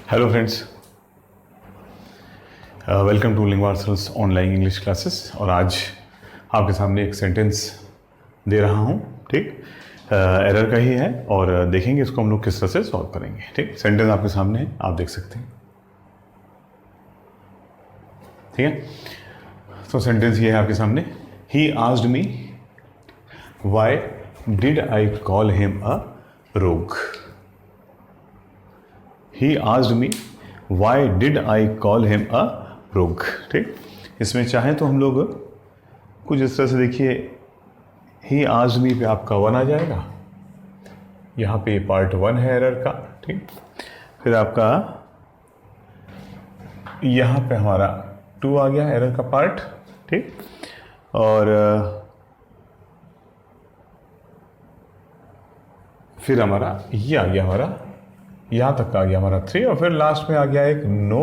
Hello friends, welcome to lingua arts online English classes. और आज आपके सामने एक सेंटेंस दे रहा हूँ, ठीक। एरर का ही है और देखेंगे इसको हम लोग किस तरह से सॉल्व करेंगे, ठीक। सेंटेंस आपके सामने है, आप देख सकते हैं, ठीक है। तो सेंटेंस ये है आपके सामने, he asked me why did I call him a rogue. He asked me why did I call him a rogue, ठीक। इसमें चाहे तो हम लोग कुछ इस तरह से देखिए, ही आस्क्ड मी पे आपका 1 आ जाएगा, यहाँ पे पार्ट 1 है एरर का, ठीक। फिर आपका यहाँ पे हमारा 2 आ गया एरर का पार्ट, ठीक। और फिर हमारा ये आ गया, हमारा यहाँ तक का आ गया हमारा 3, और फिर लास्ट में आ गया एक नो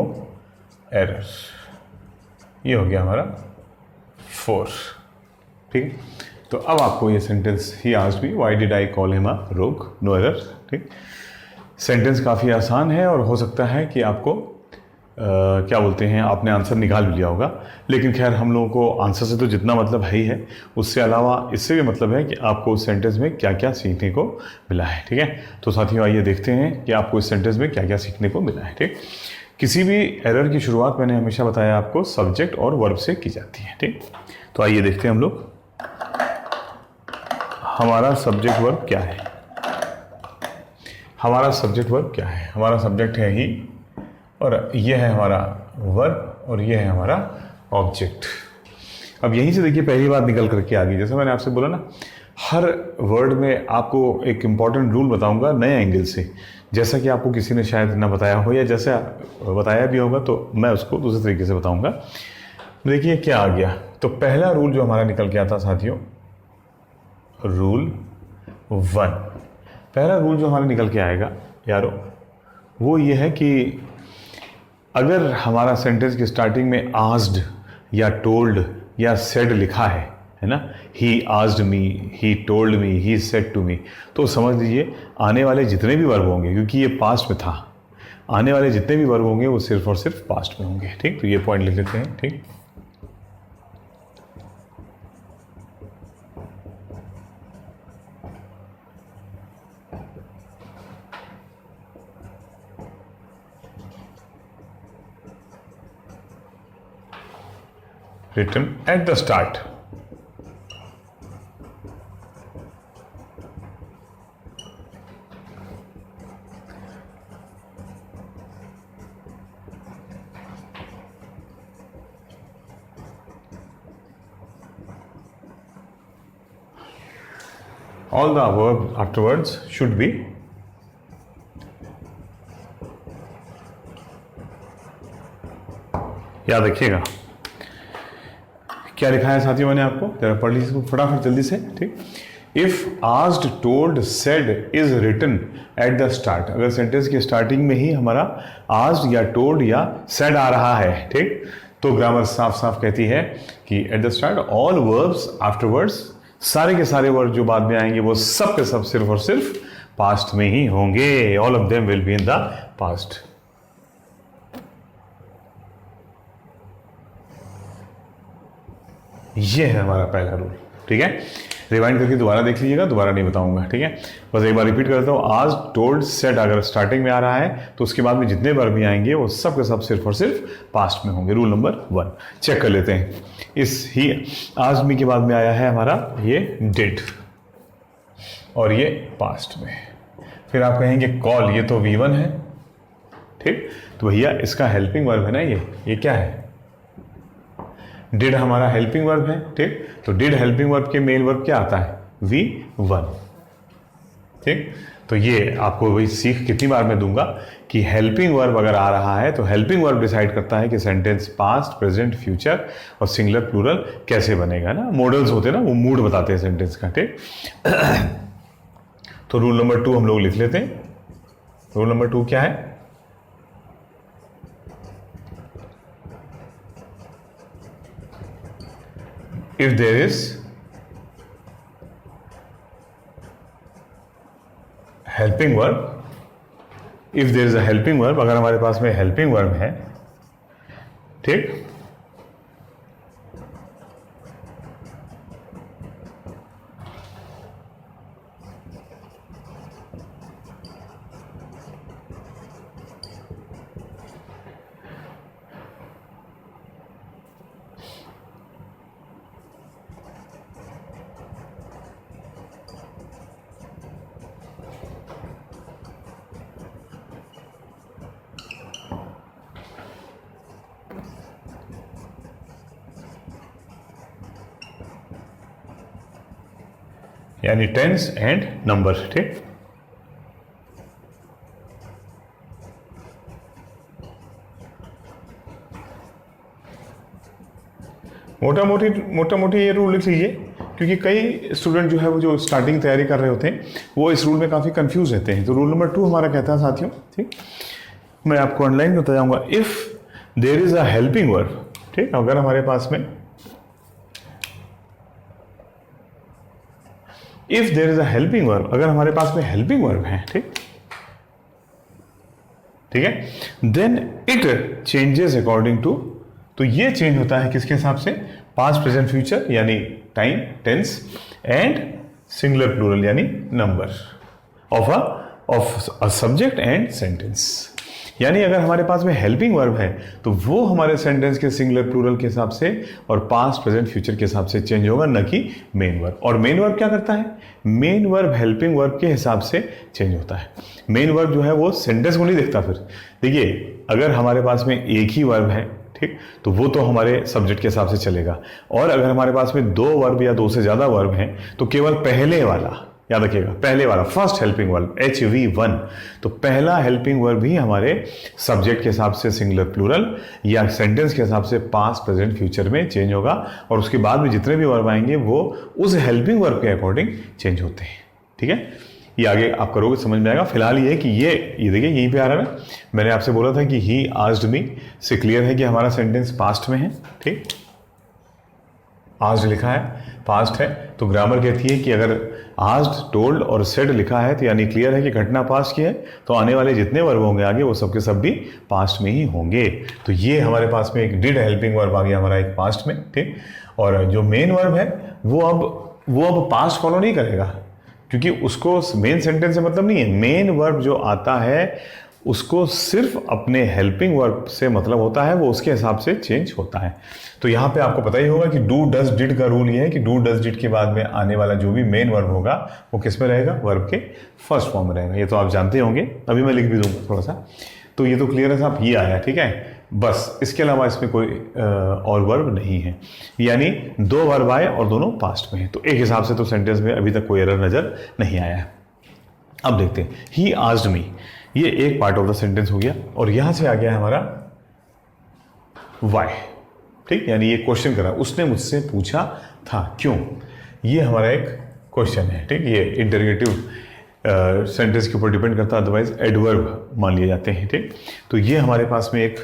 एरर, ये हो गया हमारा 4, ठीक। तो अब आपको ये sentence, he asked me why did I call him a रोग, नो एरर, ठीक। सेंटेंस काफ़ी आसान है और हो सकता है कि आपको क्या बोलते हैं, आपने आंसर निकाल भी लिया होगा, लेकिन खैर हम लोगों को आंसर से तो जितना मतलब है ही है, उससे अलावा इससे भी मतलब है कि आपको उस सेंटेंस में क्या क्या सीखने को मिला है, ठीक है। तो साथियों आइए देखते हैं कि आपको इस सेंटेंस में क्या क्या सीखने को मिला है, ठीक। किसी भी एरर की शुरुआत मैंने हमेशा बताया आपको सब्जेक्ट और वर्ब से की जाती है, ठीक। तो आइए देखते हैं हम लोग, हमारा सब्जेक्ट वर्ब क्या है। हमारा सब्जेक्ट वर्ब क्या है? हमारा सब्जेक्ट है ही, और ये है हमारा वर्ब, और ये है हमारा ऑब्जेक्ट। अब यहीं से देखिए पहली बात निकल करके आ गई, जैसे मैंने आपसे बोला ना, हर वर्ड में आपको एक इम्पॉर्टेंट रूल बताऊंगा नए एंगल से, जैसा कि आपको किसी ने शायद ना बताया हो, या जैसे बताया भी होगा तो मैं उसको दूसरे तरीके से बताऊंगा। देखिए क्या आ गया, तो पहला रूल जो हमारा निकल के आता साथियों, रूल 1, पहला रूल जो हमारा निकल के आएगा यारो, वो ये है कि अगर हमारा सेंटेंस की स्टार्टिंग में आस्क्ड या टोल्ड या सेड लिखा है ना, he asked me, he told me, he said to me, तो समझ लीजिए आने वाले जितने भी वर्ब होंगे, क्योंकि ये पास्ट में था, आने वाले जितने भी वर्ब होंगे वो सिर्फ और सिर्फ पास्ट में होंगे, ठीक। तो ये पॉइंट लिख लेते हैं, ठीक। written at the start. All the verbs afterwards should be याद रखिएगा क्या लिखा है साथियों, मैंने आपको जरा पढ़ लीजिए इसको फटाफट जल्दी से, ठीक। If asked, told, said is written at the start, अगर सेंटेंस के स्टार्टिंग में ही हमारा आस्क्ड या टोल्ड या सेड आ रहा है, ठीक, तो ग्रामर साफ साफ कहती है कि eight the start all verbs afterwards, सारे के सारे वर्ड जो बाद में आएंगे वो सब के सब सिर्फ और सिर्फ पास्ट में ही होंगे, all of them will be in the past. ये है हमारा पहला रूल, ठीक है। रिवाइंड करके दोबारा देख लीजिएगा, दोबारा नहीं बताऊंगा, ठीक है। बस एक बार रिपीट करता हूँ, आज, टोल्ड, सेड अगर स्टार्टिंग में आ रहा है तो उसके बाद में जितने वर्ब भी आएंगे वो सब के सब सिर्फ और सिर्फ पास्ट में होंगे। रूल नंबर 1 चेक कर लेते हैं। इस ही आज मी के बाद में आया है हमारा ये डिड, और ये पास्ट में। फिर आप कहेंगे कॉल, ये तो V1 है, ठीक। तो भैया इसका हेल्पिंग वर्ब है ना, ये क्या है, डिड हमारा हेल्पिंग वर्ब है, ठीक। तो डिड हेल्पिंग वर्ब के मेन वर्ब क्या आता है, V1, ठीक। तो ये आपको वही सीख कितनी बार मैं दूंगा कि हेल्पिंग वर्ब अगर आ रहा है तो हेल्पिंग वर्ब डिसाइड करता है कि सेंटेंस पास्ट, प्रेजेंट, फ्यूचर और सिंगुलर प्लूरल कैसे बनेगा ना। मॉडल्स होते हैं ना, वो मूड बताते हैं सेंटेंस का, ठीक। तो रूल नंबर 2 हम लोग लिख लेते हैं। रूल नंबर 2 क्या है, if there is helping verb if there is a helping verb, अगर हमारे पास में हेल्पिंग वर्ब है, ठीक, यानी टेंस एंड नंबर, ठीक। मोटा मोटी ये रूल लिख लीजिए, क्योंकि कई स्टूडेंट जो है वो जो स्टार्टिंग तैयारी कर रहे होते हैं वो इस रूल में काफ़ी कंफ्यूज रहते हैं। तो रूल नंबर 2 हमारा कहता है साथियों, ठीक, मैं आपको ऑनलाइन बता जाऊंगा, if there is a helping verb, ठीक, अगर हमारे पास में if there is a helping verb, अगर हमारे पास में हेल्पिंग वर्ब है, ठीक, ठीक है, then it changes according to, तो ये चेंज होता है किसके हिसाब से, पास्ट प्रेजेंट फ्यूचर यानी time tense and singular plural यानी number of a subject and sentence. यानी अगर हमारे पास में हेल्पिंग वर्ब है तो वो हमारे सेंटेंस के सिंगुलर प्लूरल के हिसाब से और पास्ट प्रेजेंट फ्यूचर के हिसाब से चेंज होगा, न कि मेन वर्ब। और मेन वर्ब क्या करता है, मेन वर्ब हेल्पिंग वर्ब के हिसाब से चेंज होता है। मेन वर्ब जो है वो सेंटेंस को नहीं देखता। फिर देखिए, अगर हमारे पास में एक ही वर्ब है, ठीक, तो वो तो हमारे सब्जेक्ट के हिसाब से चलेगा, और अगर हमारे पास में 2 वर्ब या 2 से ज्यादा वर्ब हैं तो केवल पहले वाला, याद रखिएगा, पहले वाला फर्स्ट हेल्पिंग वर्ब HV1, तो पहला हेल्पिंग वर्ब ही हमारे सब्जेक्ट के हिसाब से सिंगुलर प्लूरल या सेंटेंस के हिसाब से पास्ट प्रेजेंट फ्यूचर में चेंज होगा, और उसके बाद में जितने भी वर्ब आएंगे वो उस हेल्पिंग वर्ब के अकॉर्डिंग चेंज होते हैं। ठीक है, ये आगे आप करोगे समझ में आएगा। फिलहाल ये कि ये देखिए यहीं पे आ रहा है ना, मैंने आपसे बोला था कि ही आस्क्ड मी से क्लियर है कि हमारा सेंटेंस पास्ट में है। ठीक, आस्क्ड लिखा है, पास्ट है, तो ग्रामर कहती है कि अगर आस्क्ड, टोल्ड और सेड लिखा है तो यानी क्लियर है कि घटना पास्ट की है, तो आने वाले जितने वर्ब होंगे आगे वो सब के सब भी पास्ट में ही होंगे। तो ये हमारे पास में एक डिड हेल्पिंग वर्ब आ गया हमारा एक पास्ट में। ठीक, और जो मेन वर्ब है वो अब पास्ट फॉलो नहीं करेगा, क्योंकि उसको मेन सेंटेंस से मतलब नहीं है। मेन वर्ब जो आता है उसको सिर्फ अपने हेल्पिंग वर्ब से मतलब होता है, वो उसके हिसाब से चेंज होता है। तो यहाँ पे आपको पता ही होगा कि डू डज डिड का रूल ये है कि डू डज डिड के बाद में आने वाला जो भी मेन वर्ब होगा वो किस में रहेगा, वर्ब के फर्स्ट फॉर्म में रहेगा। ये तो आप जानते होंगे, अभी मैं लिख भी दूंगा थोड़ा सा, तो ये तो क्लियर है साहब, ये आया। ठीक है, बस इसके अलावा इसमें कोई और वर्ब नहीं है, यानी 2 वर्ब आए और दोनों पास्ट में है, तो एक हिसाब से तो सेंटेंस में अभी तक कोई एरर नजर नहीं आया है। अब देखते हैं, ही आस्क्ड मी, ये एक पार्ट ऑफ द सेंटेंस हो गया, और यहां से आ गया हमारा वाई। ठीक, यानी ये क्वेश्चन करा, उसने मुझसे पूछा था क्यों, ये हमारा एक क्वेश्चन है। ठीक, ये इंटरोगेटिव सेंटेंस के ऊपर डिपेंड करता है, अदरवाइज एडवर्ब मान लिए जाते हैं। ठीक, तो ये हमारे पास में एक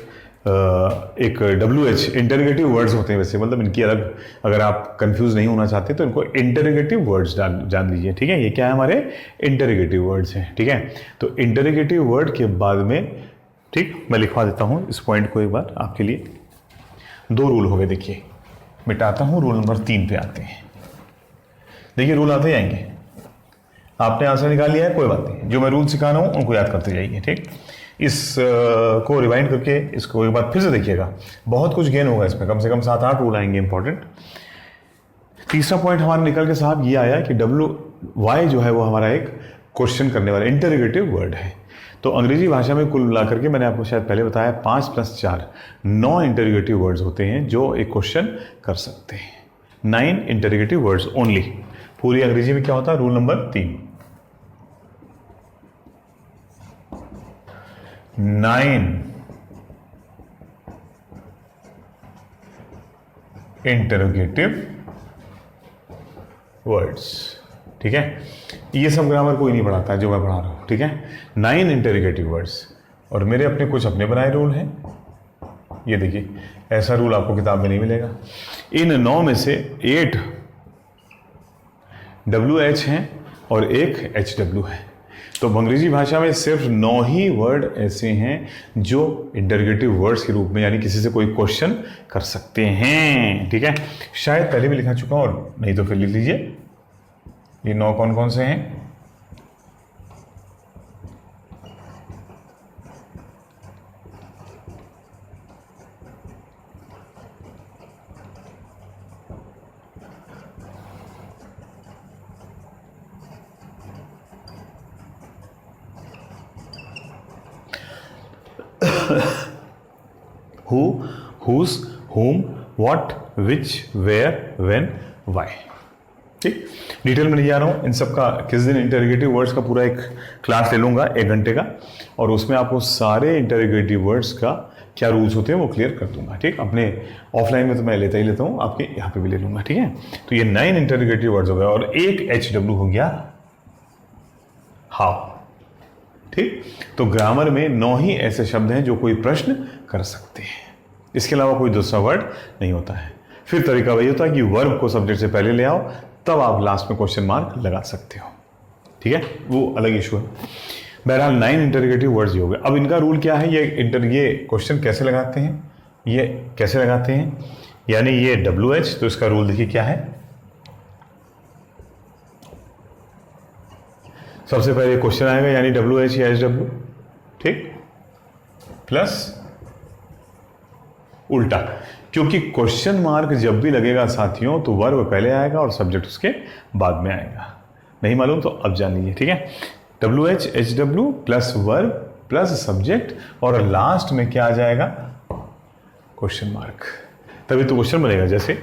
WH इंटरोगेटिव वर्ड्स होते हैं वैसे, मतलब इनकी अलग, अगर आप कंफ्यूज नहीं होना चाहते तो इनको इंटरोगेटिव वर्ड्स जान लीजिए। ठीक है, ये क्या है, हमारे इंटरोगेटिव वर्ड्स हैं। ठीक है, तो इंटरोगेटिव वर्ड के बाद में, ठीक, मैं लिखवा देता हूं इस पॉइंट को एक बार आपके लिए। 2 रूल हो गए, देखिए मिटाता हूं, रूल नंबर 3 पे आते हैं। देखिए रूल आते जाएंगे, आपने आंसर निकाल लिया है, कोई बात नहीं, जो मैं रूल सिखा रहा हूं उनको याद करते जाइए। ठीक, इस को रिवाइंड करके इसको एक बार फिर से देखिएगा, बहुत कुछ गेन होगा इसमें, कम से कम 7-8 रूल आएंगे इंपॉर्टेंट। तीसरा पॉइंट हमारा निकल के साहब ये आया कि WY जो है वो हमारा एक क्वेश्चन करने वाला इंटरोगेटिव वर्ड है। तो अंग्रेजी भाषा में कुल मिलाकर के मैंने आपको शायद पहले बताया 5 + 4 9 इंटरोगेटिव वर्ड्स होते हैं जो एक क्वेश्चन कर सकते हैं। 9 इंटरोगेटिव वर्ड्स ओनली। पूरी अंग्रेजी में क्या होता है, रूल नंबर 3, 9 इंटरोगेटिव वर्ड्स। ठीक है, ये सब ग्रामर कोई नहीं पढ़ाता है जो मैं पढ़ा रहा हूं। ठीक है, 9 इंटरोगेटिव वर्ड्स, और मेरे अपने कुछ अपने बनाए रूल हैं। ये देखिए, ऐसा रूल आपको किताब में नहीं मिलेगा। इन 9 में से 8 WH हैं और एक HW है। तो अंग्रेजी भाषा में सिर्फ 9 ही वर्ड ऐसे हैं जो इंटरोगेटिव वर्ड्स के रूप में, यानी किसी से कोई क्वेश्चन कर सकते हैं। ठीक है, शायद पहले भी लिखा चुका हूं, और नहीं तो फिर लिख लीजिए। ये 9 कौन कौन से हैं? who, whose, whom, what, which, where, when, why। ठीक, डिटेल में नहीं जा रहा हूँ। इन सब का किस दिन इंटरोगेटिव वर्ड्स का पूरा एक क्लास ले लूँगा 1 घंटे का, और उसमें आपको सारे इंटरोगेटिव वर्ड्स का क्या रूल्स होते हैं वो क्लियर कर दूंगा। ठीक, अपने ऑफलाइन में तो मैं लेता ही लेता हूँ, आपके यहाँ पे भी ले लूँगा। ठीक है, तो ये 9 इंटरोगेटिव वर्ड्स हो गए और एक HW हो गया हाउ। ठीक, तो ग्रामर में 9 ही ऐसे शब्द हैं जो कोई प्रश्न कर सकते हैं, इसके अलावा कोई दूसरा वर्ड नहीं होता है। फिर तरीका वही होता है कि वर्ब को सब्जेक्ट से पहले ले आओ, तब आप लास्ट में क्वेश्चन मार्क लगा सकते हो। ठीक है, वो अलग इशू है। बहरहाल 9 इंटरोगेटिव वर्ड्स ही हो गए। अब इनका रूल क्या है, ये क्वेश्चन कैसे लगाते हैं, ये कैसे लगाते हैं, यानी ये WH, तो इसका रूल देखिए क्या है। सबसे पहले क्वेश्चन आएगा, यानी WH या HW, ठीक, प्लस उल्टा, क्योंकि क्वेश्चन मार्क जब भी लगेगा साथियों तो वर्ब पहले आएगा और सब्जेक्ट उसके बाद में आएगा। नहीं मालूम तो अब जान लीजिए। ठीक है, WH HW plus verb plus subject, और लास्ट में क्या आ जाएगा, क्वेश्चन मार्क, तभी तो क्वेश्चन बनेगा। जैसे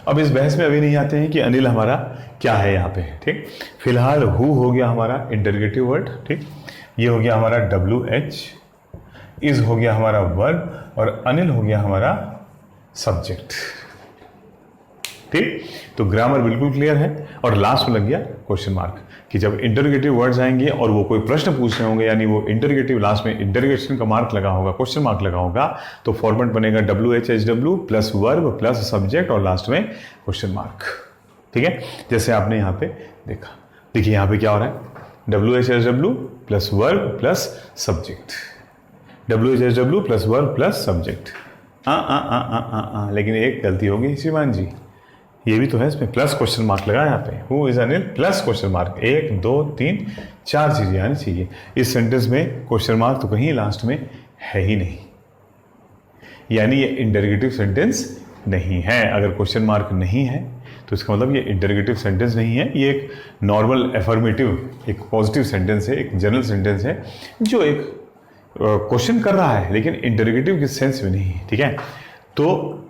अब इस बहस में अभी नहीं आते हैं कि अनिल हमारा क्या है यहाँ पे। ठीक, फिलहाल हु हो गया हमारा इंटरोगेटिव वर्ड। ठीक, ये हो गया हमारा WH, इज हो गया हमारा वर्ब, और अनिल हो गया हमारा सब्जेक्ट। ठीक, तो ग्रामर बिल्कुल क्लियर है, और लास्ट में लग गया क्वेश्चन मार्क कि जब इंटरोगेटिव वर्ड्स आएंगे और वो कोई प्रश्न पूछ रहे होंगे, यानी वो इंटरोगेटिव लास्ट में इंटरोगेशन का मार्क लगा होगा, क्वेश्चन मार्क लगा होगा, तो फॉर्मेट बनेगा WH HW plus verb plus subject और लास्ट में क्वेश्चन मार्क। ठीक है, जैसे आपने यहाँ पे देखा, देखिए यहाँ पे क्या हो रहा है, WH HW plus verb plus subject, WH HW plus verb plus subject. लेकिन एक गलती होगी शिवान जी, ये भी तो है, इसमें प्लस क्वेश्चन मार्क लगा यहाँ पे, who is Anil plus question mark. 1 2 3 4 चीजें आनी चाहिए इस सेंटेंस में, क्वेश्चन मार्क तो कहीं लास्ट में है ही नहीं, यानी ये इंटरोगेटिव सेंटेंस नहीं है। अगर क्वेश्चन मार्क नहीं है तो इसका मतलब ये इंटरोगेटिव सेंटेंस नहीं है, ये एक नॉर्मल एफर्मेटिव, एक पॉजिटिव सेंटेंस है, एक जनरल सेंटेंस है जो एक क्वेश्चन कर रहा है लेकिन इंटरोगेटिव के सेंस में नहीं है। ठीक है, तो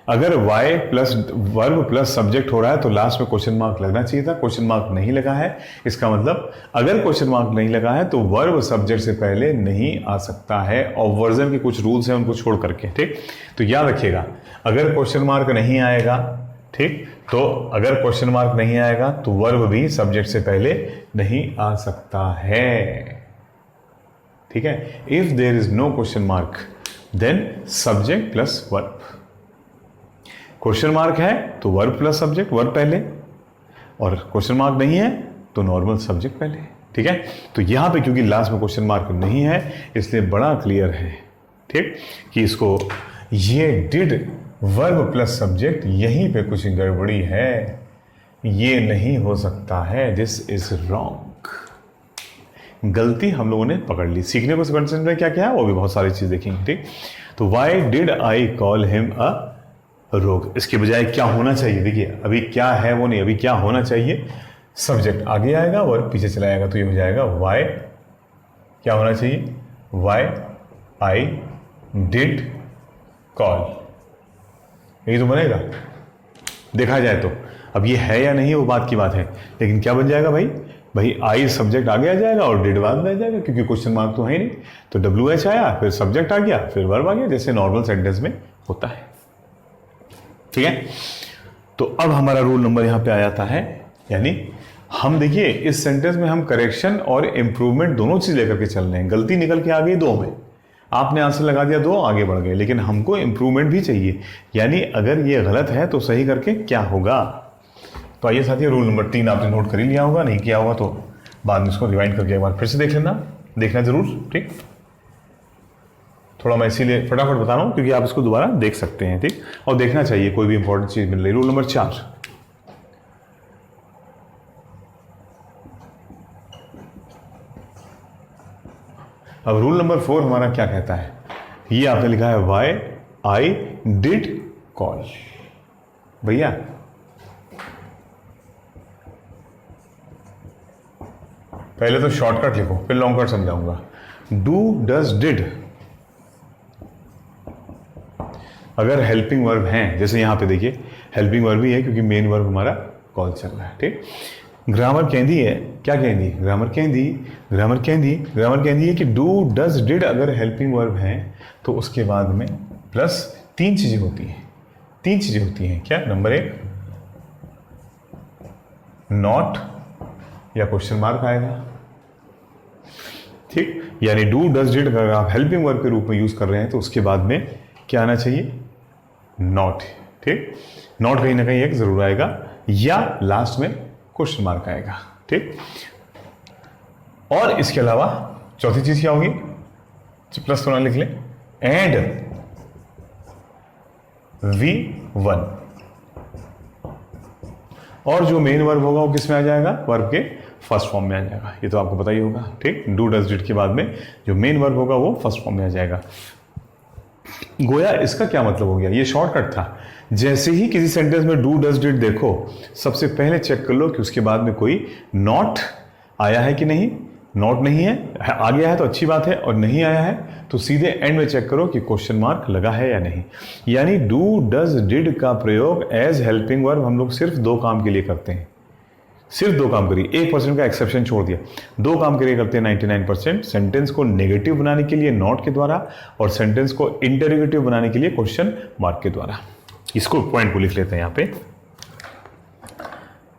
अगर y plus verb plus subject हो रहा है तो लास्ट में क्वेश्चन मार्क लगना चाहिए था, क्वेश्चन मार्क नहीं लगा है। इसका मतलब अगर क्वेश्चन मार्क नहीं लगा है तो वर्ब सब्जेक्ट से पहले नहीं आ सकता है, और वर्जन के कुछ रूल्स हैं उनको छोड़ करके। ठीक, तो याद रखिएगा, अगर क्वेश्चन मार्क नहीं आएगा, ठीक, तो अगर क्वेश्चन मार्क नहीं आएगा तो वर्ब भी सब्जेक्ट से पहले नहीं आ सकता है। ठीक है, if there is no question mark then subject plus verb. Question mark है तो वर्ब प्लस सब्जेक्ट, वर्ब पहले, और क्वेश्चन मार्क नहीं है तो नॉर्मल सब्जेक्ट पहले। ठीक है, तो यहां पे क्योंकि लास्ट में क्वेश्चन मार्क नहीं है इसलिए बड़ा क्लियर है, ठीक, कि इसको ये डिड वर्ब प्लस सब्जेक्ट, यहीं पे कुछ गड़बड़ी है, ये नहीं हो सकता है, दिस इज रॉन्ग। गलती हम लोगों ने पकड़ ली। सीखने को सेंटेंस में क्या क्या है वो भी बहुत सारी चीज देखेंगे। ठीक, तो why did I call him a रोग, इसके बजाय क्या होना चाहिए, देखिए अभी क्या है वो नहीं, अभी क्या होना चाहिए, सब्जेक्ट आगे आएगा वर्ब पीछे चला जाएगा, तो ये हो जाएगा वाई, क्या होना चाहिए, वाई आई डिड कॉल, यही तो बनेगा देखा जाए तो। अब ये है या नहीं वो बात की बात है, लेकिन क्या बन जाएगा भाई आई सब्जेक्ट आगे आ जाएगा और डिड बाद में आ जाएगा, क्योंकि क्वेश्चन मार्क तो है ही नहीं। तो WH आया, फिर सब्जेक्ट आ गया, फिर वर्ब आ गया, जैसे नॉर्मल सेंटेंस में होता है। ठीक है, तो अब हमारा रूल नंबर यहां पे आ जाता है, यानी हम देखिए इस सेंटेंस में हम करेक्शन और इंप्रूवमेंट दोनों चीज लेकर के चल रहे हैं। गलती निकल के आ गई 2 में, आपने आंसर लगा दिया 2, आगे बढ़ गए, लेकिन हमको इंप्रूवमेंट भी चाहिए, यानी अगर ये गलत है तो सही करके क्या होगा। तो आइए साथियों, रूल नंबर 3 आपने नोट कर ही लिया होगा, नहीं किया होगा तो बाद में इसको रिवाइंड करके एक बार फिर से देख लेना, देखना जरूर, ठीक। थोड़ा मैं इसीलिए फटाफट बता रहा हूँ क्योंकि आप इसको दोबारा देख सकते हैं, ठीक, और देखना चाहिए कोई भी इंपॉर्टेंट चीज मिल रही। रूल नंबर 4, अब रूल नंबर 4 हमारा क्या कहता है, ये आपने लिखा है वाई आई डिड कॉल। भैया पहले तो शॉर्टकट लिखो, फिर लॉन्ग कट समझाऊंगा। डू डज डिड अगर हेल्पिंग वर्ब हैं, जैसे यहां पे देखिए हेल्पिंग वर्ब ही है क्योंकि मेन वर्ब हमारा कॉल चल रहा है, ठीक। ग्रामर कहती है, क्या कहती है, ग्रामर कहती है कि डू डज डिड अगर हेल्पिंग वर्ब है तो उसके बाद में प्लस 3 चीजें होती हैं, क्या, नंबर 1 नॉट या क्वेश्चन मार्क आएगा, ठीक, यानी डू डज डिड अगर आप हेल्पिंग वर्ब के रूप में यूज कर रहे हैं तो उसके बाद में क्या आना चाहिए, नॉट, ठीक, नॉट कहीं ना कहीं एक जरूर आएगा, या लास्ट में क्वेश्चन मार्क आएगा, ठीक। और इसके अलावा चौथी चीज क्या होगी, प्लस थोड़ा लिख लें, एंड V1, और जो मेन वर्ब होगा वो किस में आ जाएगा, वर्ब के फर्स्ट फॉर्म में आ जाएगा, ये तो आपको पता ही होगा, ठीक। डू डज डिड के बाद में जो मेन वर्ब होगा वो फर्स्ट फॉर्म में आ जाएगा। गोया इसका क्या मतलब हो गया, ये शॉर्टकट था। जैसे ही किसी सेंटेंस में डू डज डिड देखो, सबसे पहले चेक कर लो कि उसके बाद में कोई नॉट आया है कि नहीं, नॉट नहीं है, आ गया है तो अच्छी बात है, और नहीं आया है तो सीधे एंड में चेक करो कि क्वेश्चन मार्क लगा है या नहीं। यानी डू डज डिड का प्रयोग एज हेल्पिंग वर्ब हम लोग सिर्फ 2 काम के लिए करते हैं, सिर्फ 2 काम करिए, 1% का एक्सेप्शन छोड़ दिया, 2 काम के लिए करते हैं 99%, सेंटेंस को नेगेटिव बनाने के लिए नॉट के द्वारा, और सेंटेंस को इंटरोगेटिव बनाने के लिए क्वेश्चन मार्क के द्वारा। इसको पॉइंट को लिख लेते हैं यहां पे,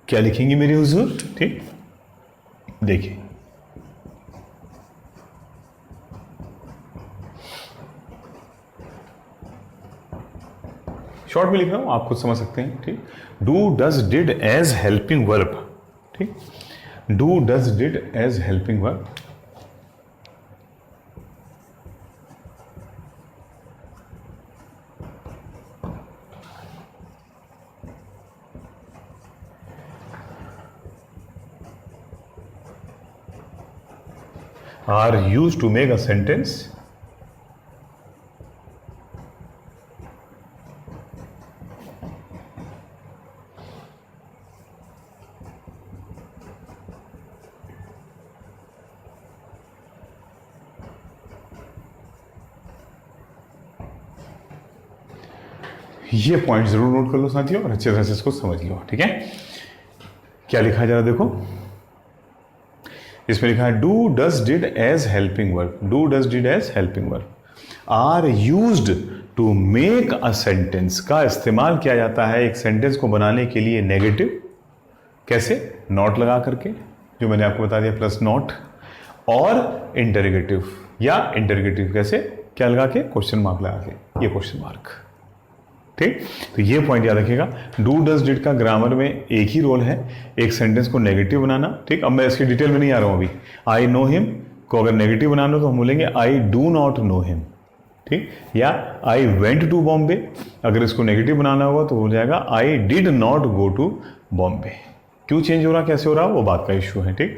क्या लिखेंगे मेरे हुजूर, ठीक, देखिए शॉर्ट में लिख रहा हूं, आप खुद समझ सकते हैं, ठीक। Do does did as helping verb, ठीक, do does did as helping verb, are used to make a sentence ये पॉइंट जरूर नोट कर लो साथियों और अच्छे तरह से इसको समझ लो, ठीक है। क्या लिखा है जरा देखो, इसमें लिखा है do does did as helping verb, do does did as helping verb are used to make a sentence, का इस्तेमाल किया जाता है एक सेंटेंस को बनाने के लिए नेगेटिव, कैसे, नॉट लगा करके, जो मैंने आपको बता दिया, प्लस नॉट, और इंटरोगेटिव, या इंटरोगेटिव कैसे, क्या लगा के, क्वेश्चन मार्क लगा के, ये क्वेश्चन मार्क, ठीक। तो ये पॉइंट याद रखिएगा। डू डज डिड का ग्रामर में एक ही रोल है, एक सेंटेंस को नेगेटिव बनाना, ठीक। अब मैं इसकी डिटेल में नहीं आ रहा हूं अभी। आई नो हिम को अगर नेगेटिव बनाना हो तो हम बोलेंगे I do not know him, ठीक, या आई वेंट टू बॉम्बे, अगर इसको नेगेटिव बनाना होगा तो हो जाएगा I did not go to Bombay. क्यों चेंज हो रहा, कैसे हो रहा, वो बात का इश्यू है, ठीक,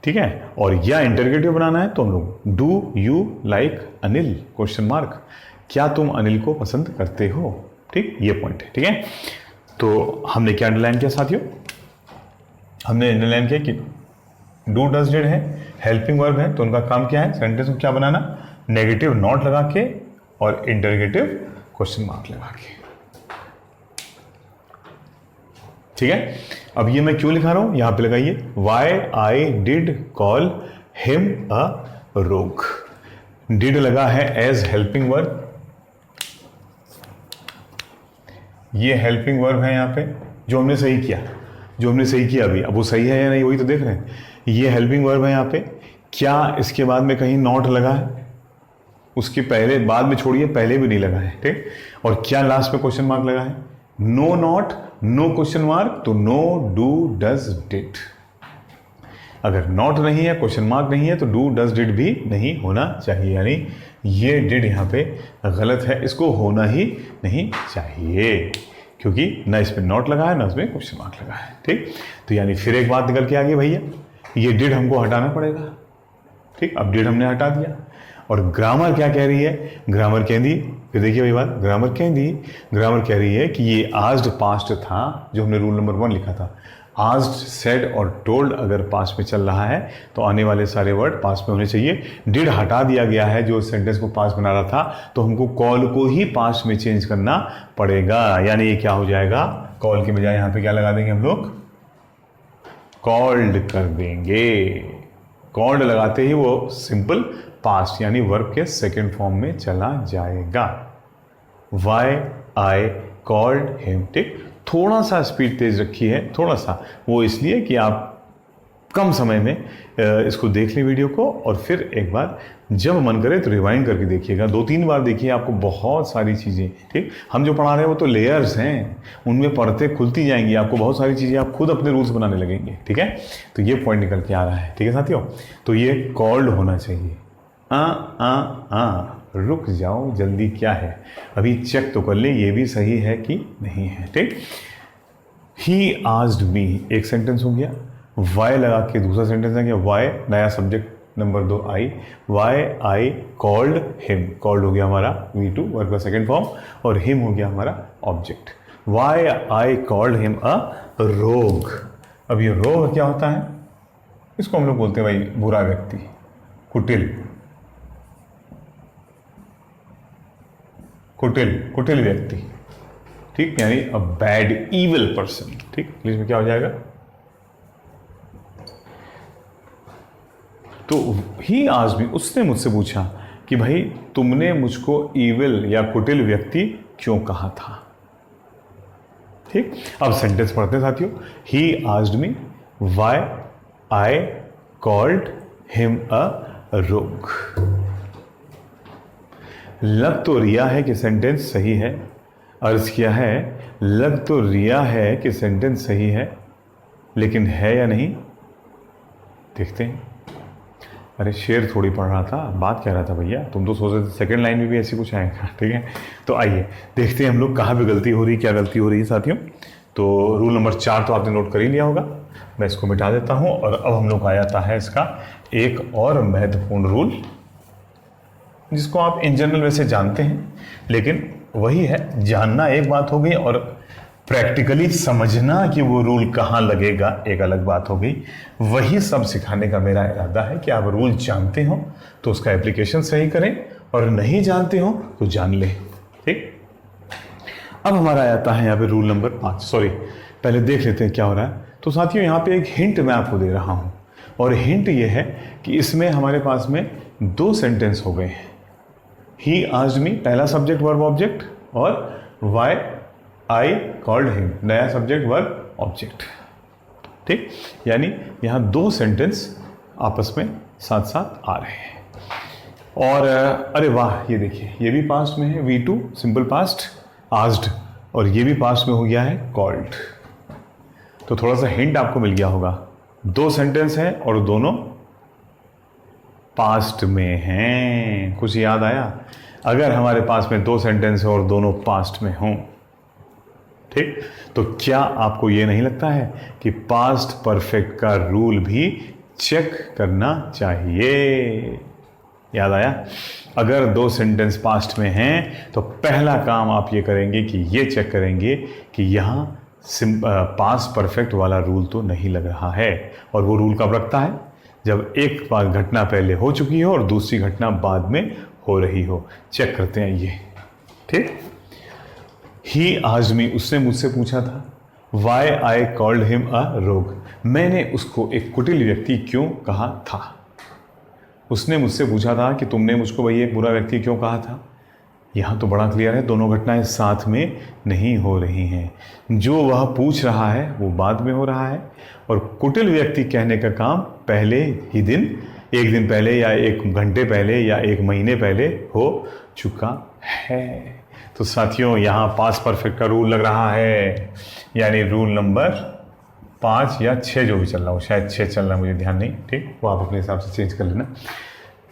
ठीक है। और या इंटरगेटिव बनाना है तो हम लोग do you like Anil, question mark, क्या तुम अनिल को पसंद करते हो, ठीक, ये पॉइंट है, ठीक है। तो हमने क्या अंडरलाइन किया साथियों, हमने अंडरलाइन किया कि डू डज डिड है, हेल्पिंग वर्ब है, तो उनका काम क्या है, सेंटेंस को क्या बनाना, नेगेटिव नॉट लगा के और इंटरगेटिव क्वेश्चन मार्क लगा के, ठीक है। अब ये मैं क्यों लिखा रहा हूं, यहां पे लगाइए, why I did call him a rogue, did लगा है एज हेल्पिंग वर्ब, ये हेल्पिंग वर्ब है यहां पे, जो हमने सही किया अभी, अब वो सही है या नहीं वही तो देख रहे हैं। ये हेल्पिंग वर्ब है यहां पे, क्या इसके बाद में कहीं नॉट लगा है, उसके पहले, बाद में छोड़िए, पहले भी नहीं लगा है, ठीक। और क्या लास्ट में क्वेश्चन मार्क लगा है? No not, no question mark, तो नो, डू, डज, डिड। अगर नॉट नहीं है, क्वेश्चन मार्क नहीं है, तो डू, डज, डिड भी नहीं होना चाहिए, यानी ये डिड यहाँ पे गलत है, इसको होना ही नहीं चाहिए, क्योंकि ना इसमें नॉट लगा है ना इसमें क्वेश्चन मार्क लगा है, ठीक। तो यानी फिर एक बात निकल के आ गई भैया, ये डिड हमको हटाना पड़ेगा, ठीक। अब डिड हमने हटा दिया, और ग्रामर क्या कह रही है? ग्रामर कह दी, फिर देखिए वही बात, ग्रामर कह रही है कि ये आस्ड पास्ट था, जो हमने रूल नंबर 1 लिखा था। आस्ड, सेड और टोल्ड अगर पास्ट में चल रहा है तो आने वाले सारे वर्ड पास्ट में होने चाहिए। डिड हटा दिया गया है जो सेंटेंस को पास्ट बना रहा था, तो हमको कॉल को ही पास्ट में चेंज करना पड़ेगा, यानी ये क्या हो जाएगा? कॉल के बजाय यहाँ पे क्या लगा देंगे हम लोग? कॉल्ड कर देंगे। कॉल्ड लगाते ही वो सिंपल पास्ट यानी वर्ब के सेकेंड फॉर्म में चला जाएगा। वाई आई कॉल्ड हिम, ठीक। थोड़ा सा स्पीड तेज रखी है, थोड़ा सा, वो इसलिए कि आप कम समय में इसको देख लें वीडियो को, और फिर एक बार जब मन करे तो रिवाइंड करके देखिएगा, 2-3 बार देखिए, आपको बहुत सारी चीज़ें, ठीक। हम जो पढ़ा रहे हैं वो तो लेयर्स हैं, उनमें पढ़ते खुलती जाएंगी, आपको बहुत सारी चीज़ें आप खुद अपने रूल्स बनाने लगेंगे, ठीक है। तो ये पॉइंट निकल के आ रहा है, ठीक है साथियों। तो ये कॉल्ड होना चाहिए। रुक जाओ, जल्दी क्या है, अभी चेक तो कर ले ये भी सही है कि नहीं है, ठीक। ही आस्क्ड मी एक सेंटेंस हो गया, वाई लगा के दूसरा सेंटेंस आ गया, वाई नया subject number 2 I, why I called him, called हो गया हमारा V2 वर्ब का सेकेंड फॉर्म, और हिम हो गया हमारा object. Why I called him a rogue. अब ये रोग क्या होता है? इसको हम लोग बोलते हैं भाई बुरा व्यक्ति, कुटिल, कुटिल व्यक्ति, ठीक, यानी अ बैड इविल पर्सन, ठीक। इंग्लिश में क्या हो जाएगा? तो ही आज भी उसने मुझसे पूछा कि भाई तुमने मुझको इविल या कुटिल व्यक्ति क्यों कहा था, ठीक। अब सेंटेंस पढ़ते हैं साथियों। ही asked me why I called him a रोग। लग तो रिया है कि सेंटेंस सही है, अर्ज किया है, लग तो रिया है कि सेंटेंस सही है, लेकिन है या नहीं देखते हैं। अरे शेर थोड़ी पढ़ रहा था, बात कह रहा था भैया, तुम तो सोच रहे थे सेकेंड लाइन में भी ऐसी कुछ आएगा, ठीक है। तो आइए देखते हैं हम लोग कहाँ पे गलती हो रही, क्या गलती हो रही है साथियों। तो रूल नंबर 4 तो आपने नोट कर ही लिया होगा, मैं इसको मिटा देता हूँ, और अब हम लोग आ जाता है इसका एक और महत्वपूर्ण रूल, जिसको आप इन जनरल वैसे जानते हैं, लेकिन वही है, जानना एक बात हो गई और प्रैक्टिकली समझना कि वो रूल कहाँ लगेगा एक अलग बात हो गई। वही सब सिखाने का मेरा इरादा है कि आप रूल जानते हो तो उसका एप्लीकेशन सही करें, और नहीं जानते हो तो जान लें, ठीक। अब हमारा आता है यहाँ पे रूल नंबर 5, सॉरी पहले देख लेते हैं क्या हो रहा है। तो साथियों यहाँ पे एक हिंट मैं आपको दे रहा हूँ, और हिंट ये है कि इसमें हमारे पास में 2 सेंटेंस हो गए हैं। ही आस्क्ड मी पहला सब्जेक्ट वर्ब ऑब्जेक्ट, और वाई आई कॉल्ड हिम नया सब्जेक्ट वर्ब ऑब्जेक्ट, ठीक। यानी यहाँ 2 सेंटेंस आपस में साथ साथ आ रहे हैं। और अरे वाह, ये देखिए ये भी पास्ट में है, V2 सिंपल पास्ट आस्क्ड, और ये भी पास्ट में हो गया है कॉल्ड। तो थोड़ा सा हिंट आपको मिल गया होगा, 2 सेंटेंस हैं और दोनों पास्ट में हैं। कुछ याद आया? अगर हमारे पास में 2 सेंटेंस है और दोनों पास्ट में हों, ठीक, तो क्या आपको ये नहीं लगता है कि पास्ट परफेक्ट का रूल भी चेक करना चाहिए? याद आया? अगर 2 सेंटेंस पास्ट में हैं तो पहला काम आप ये करेंगे कि ये चेक करेंगे कि यहाँ पास्ट परफेक्ट वाला रूल तो नहीं लग रहा है। और वो रूल कब लगता है? जब एक बार घटना पहले हो चुकी हो और दूसरी घटना बाद में हो रही हो। चेक करते हैं ये, ठीक। ही आस्क्ड मी, उसने मुझसे पूछा था, why I called him a rogue, मैंने उसको एक कुटिल व्यक्ति क्यों कहा था। उसने मुझसे पूछा था कि तुमने मुझको भाई एक बुरा व्यक्ति क्यों कहा था। यहाँ तो बड़ा क्लियर है, दोनों घटनाएं साथ में नहीं हो रही हैं। जो वह पूछ रहा है वो बाद में हो रहा है, और कुटिल व्यक्ति कहने का काम पहले ही दिन एक दिन पहले या एक घंटे पहले या एक महीने पहले हो चुका है। तो साथियों यहाँ पास्ट परफेक्ट का रूल लग रहा है, यानी रूल नंबर 5 या 6 जो भी चल रहा हो, शायद 6 चल रहा है, मुझे ध्यान नहीं, ठीक, वो आप अपने हिसाब से चेंज कर लेना।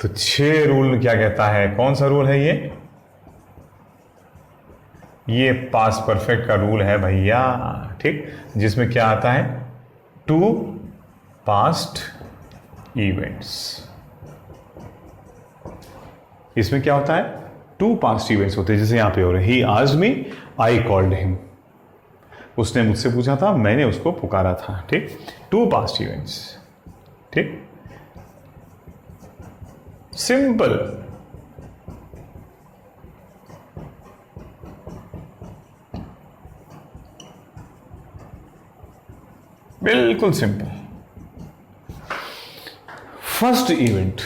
तो 6 रूल क्या कहता है, कौन सा रूल है ये पास्ट परफेक्ट का रूल है भैया, ठीक, जिसमें क्या आता है 2 पास्ट इवेंट्स। इसमें क्या होता है 2 पास्ट इवेंट्स होते हैं, जैसे यहां पे हो रहे ही आस्क्ड मी, आई कॉल्ड हिम, उसने मुझसे पूछा था, मैंने उसको पुकारा था, ठीक, 2 पास्ट इवेंट्स, ठीक, सिंपल। बिल्कुल सिंपल। फर्स्ट इवेंट,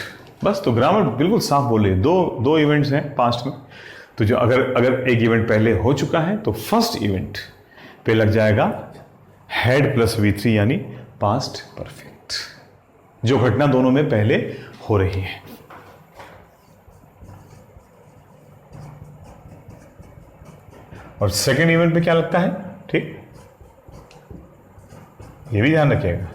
बस, तो ग्रामर बिल्कुल साफ बोले, दो इवेंट्स हैं पास्ट में, तो जो अगर एक इवेंट पहले हो चुका है तो फर्स्ट इवेंट पे लग जाएगा हैड प्लस V3 यानी पास्ट परफेक्ट, जो घटना दोनों में पहले हो रही है। और सेकेंड इवेंट पे क्या लगता है, ठीक, ये भी ध्यान रखिएगा,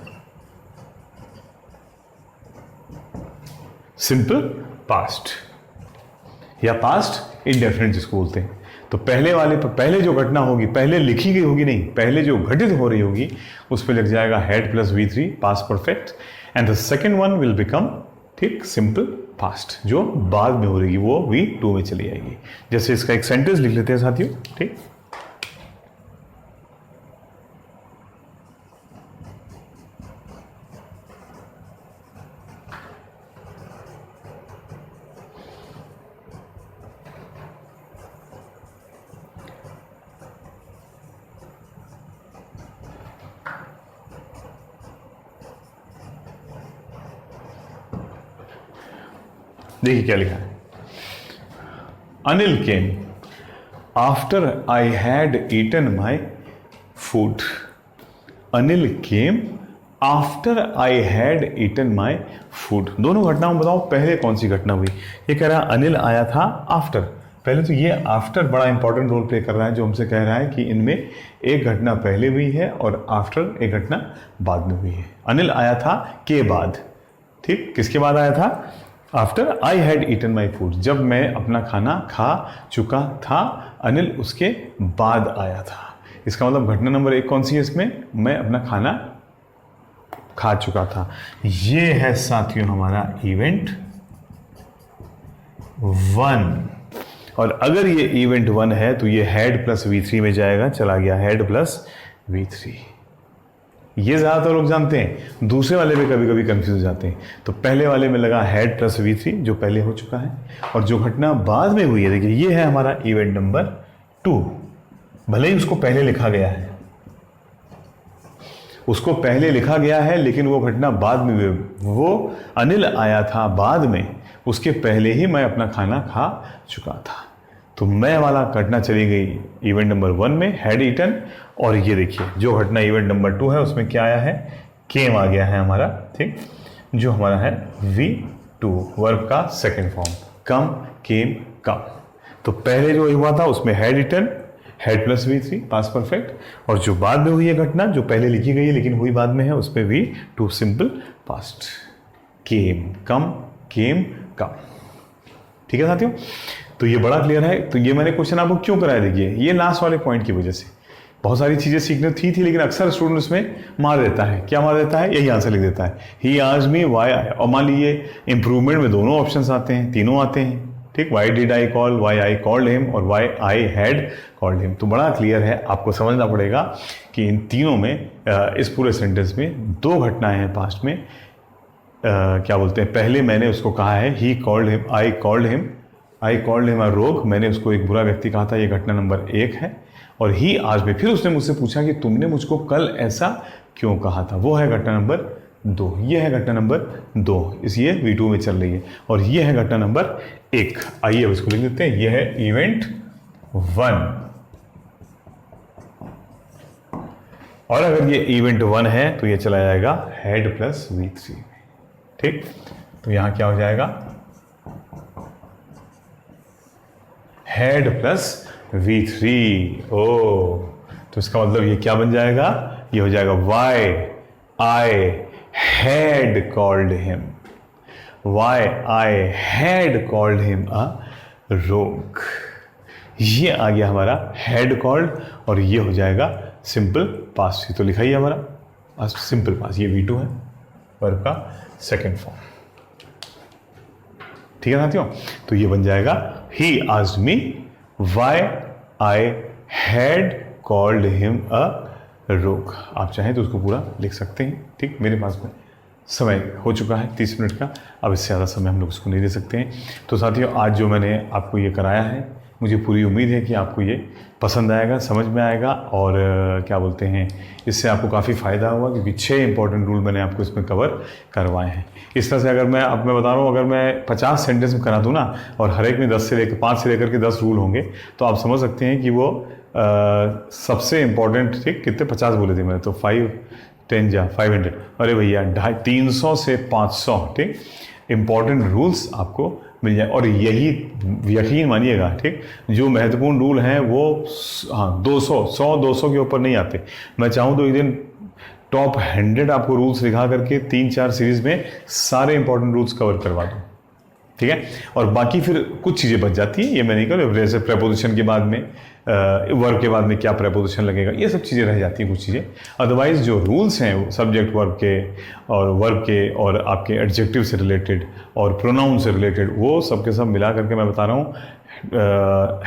सिंपल पास्ट या पास्ट इंडेफिनिट जिसको बोलते हैं। तो पहले वाले पर पहले जो घटना होगी, पहले लिखी गई होगी नहीं, पहले जो घटित हो रही होगी उस पर लग जाएगा had plus V3 past perfect, and the second one will become, ठीक, सिंपल पास्ट, जो बाद में हो रही वो V2 में चली जाएगी। जैसे इसका एक सेंटेंस लिख लेते हैं साथियों, ठीक, देखिए क्या लिखा है, Anil came after I had eaten my food. Anil came after I had eaten my food. दोनों घटनाओं बताओ पहले कौन सी घटना हुई। ये कह रहा है अनिल आया था आफ्टर, पहले तो ये आफ्टर बड़ा इंपॉर्टेंट रोल प्ले कर रहा है, जो हमसे कह रहा है कि इनमें एक घटना पहले हुई है और आफ्टर एक घटना बाद में हुई है। अनिल आया था के बाद, ठीक, किसके बाद आया था, after I had eaten my food, जब मैं अपना खाना खा चुका था, अनिल उसके बाद आया था। इसका मतलब घटना नंबर 1 कौन सी है इसमें, मैं अपना खाना खा चुका था। ये है साथियों हमारा इवेंट 1, और अगर ये इवेंट 1 है तो ये हैड प्लस V3 में जाएगा, चला गया हैड प्लस V3। ये ज़्यादातर लोग जानते हैं, दूसरे वाले में कभी कभी कंफ्यूज हो जाते हैं। तो पहले वाले में लगा हैड प्लस V3 जो पहले हो चुका है, और जो घटना बाद में हुई है, देखिए ये है हमारा इवेंट नंबर 2। भले ही उसको पहले लिखा गया है, उसको पहले लिखा गया है, लेकिन वो घटना बाद में हुई। वो अनिल आया था बाद में, उसके पहले ही मैं अपना खाना खा चुका था। तो मैं वाला घटना चली गई इवेंट नंबर 1 में, हैड ईटन, और ये देखिए जो घटना इवेंट नंबर 2 है उसमें क्या आया है, केम आ गया है हमारा, ठीक, जो हमारा है V2, वर्ब का सेकंड फॉर्म, कम, केम, कम। तो पहले जो हुआ था उसमें had eaten, had plus V3 past perfect, और जो बाद में हुई है घटना जो पहले लिखी गई है लेकिन हुई बाद में है, उसमें V2 सिंपल पास्ट, केम, कम, केम, कम। ठीक है साथियों, तो ये बड़ा क्लियर है। तो ये मैंने क्वेश्चन आपको क्यों कराया, देखिए ये लास्ट वाले पॉइंट की वजह से। बहुत सारी चीजें सीखनी थी लेकिन अक्सर स्टूडेंट उसमें मार देता है। क्या मार देता है, यही आंसर लिख देता है, ही आस्क्ड मी व्हाई आई। और मान लीजिए इंप्रूवमेंट में दोनों ऑप्शंस आते हैं, तीनों आते हैं, ठीक, why did I call, why I called him, और why I had called him. तो बड़ा क्लियर है, आपको समझना पड़ेगा कि इन तीनों में, इस पूरे सेंटेंस में 2 घटनाएं हैं पास्ट में। क्या बोलते हैं, पहले मैंने उसको कहा है he called him, I called him a rogue, मैंने उसको एक बुरा व्यक्ति कहा था, ये घटना नंबर 1 है। और ही आज में फिर उसने मुझसे पूछा कि तुमने मुझको कल ऐसा क्यों कहा था, वो है घटना नंबर 2। ये है घटना नंबर 2, इसलिए V2 में चल रही है। और ये है घटना नंबर 1। आइए अब इसको लिख देते हैं, ये है इवेंट 1। और अगर ये इवेंट 1 है तो ये चला जाएगा हेड प्लस V3, ठीक। तो यहाँ क्या हो जाएगा, हेड प्लस V3। ओ, तो इसका मतलब ये क्या बन जाएगा, ये हो जाएगा why I had called him, why I had called him a rogue। ये आ गया हमारा had called, और ये हो जाएगा सिंपल पास्ट। तो लिखा ही हमारा सिंपल पास्ट, ये V2 है वर्ब का सेकेंड फॉर्म। ठीक है साथियों, तो ये बन जाएगा he asked me why I had called him a rogue। आप चाहें तो उसको पूरा लिख सकते हैं। ठीक, मेरे पास में समय हो चुका है 30 मिनट का, अब इससे ज़्यादा समय हम लोग इसको नहीं दे सकते हैं। तो साथियों, आज जो मैंने आपको ये कराया है, मुझे पूरी उम्मीद है कि आपको ये पसंद आएगा, समझ में आएगा, और क्या बोलते हैं, इससे आपको काफ़ी फ़ायदा होगा, क्योंकि 6 इंपॉर्टेंट रूल मैंने आपको इसमें कवर करवाए हैं। इस तरह से अगर मैं बता रहा हूँ, अगर मैं 50 सेंटेंस में करा दूँ ना, और हर एक में 5 से लेकर के 10 रूल होंगे, तो आप समझ सकते हैं कि वो सबसे इम्पॉर्टेंट, ठीक, कितने 50 बोले थे मैंने, तो 500, अरे भैया 300 से 500, ठीक, इम्पॉर्टेंट रूल्स आपको मिल जाए। और यही यकीन मानिएगा, ठीक, जो महत्वपूर्ण रूल हैं वो 100-200 के ऊपर नहीं आते। मैं चाहूँ तो एक दिन टॉप 100 आपको रूल्स दिखा करके 3-4 सीरीज में सारे इंपॉर्टेंट रूल्स कवर करवा दूँ। ठीक है, और बाकी फिर कुछ चीज़ें बच जाती हैं, ये मैं नहीं करूँ, जैसे प्रेपोजिशन के बाद में वर्ब के बाद में क्या प्रेपोजिशन लगेगा, ये सब चीज़ें रह जाती हैं कुछ चीज़ें। अदरवाइज जो रूल्स हैं सब्जेक्ट वर्ब के और आपके एडजेक्टिव से रिलेटेड और प्रोनाउन से रिलेटेड, वो सब के सब मिला करके मैं बता रहा हूँ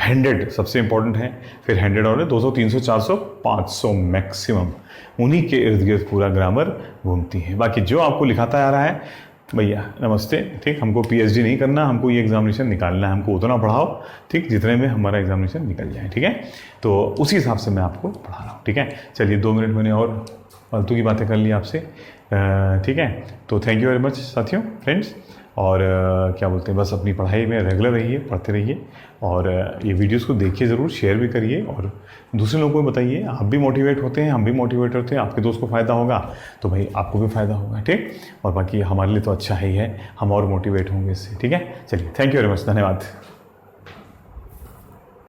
100 सबसे इंपॉर्टेंट है, फिर 100 और 200, 300, 400, 500 मैक्सिमम, उन्हीं के इर्द गिर्द पूरा ग्रामर घूमती है। बाकी जो आपको लिखाता आ रहा है, भैया नमस्ते, ठीक, हमको PhD नहीं करना, हमको ये एग्जामिनेशन निकालना है, हमको उतना पढ़ाओ, ठीक, जितने में हमारा एग्जामिनेशन निकल जाए। ठीक है, तो उसी हिसाब से मैं आपको पढ़ा रहा हूँ। ठीक है, चलिए 2 मिनट मैंने और फालतू की बातें कर ली आपसे। ठीक है, तो थैंक यू वेरी मच साथियों, फ्रेंड्स, और क्या बोलते हैं, बस अपनी पढ़ाई में रेगुलर रहिए, पढ़ते रहिए, और ये वीडियोस को देखिए ज़रूर, शेयर भी करिए, और दूसरे लोगों को बताइए। आप भी मोटिवेट होते हैं, हम भी मोटिवेट होते हैं, आपके दोस्त को फ़ायदा होगा तो भाई आपको भी फ़ायदा होगा। ठीक, और बाकी हमारे लिए तो अच्छा ही है, हम और मोटिवेट होंगे इससे। ठीक है, चलिए, थैंक यू वेरी मच, धन्यवाद।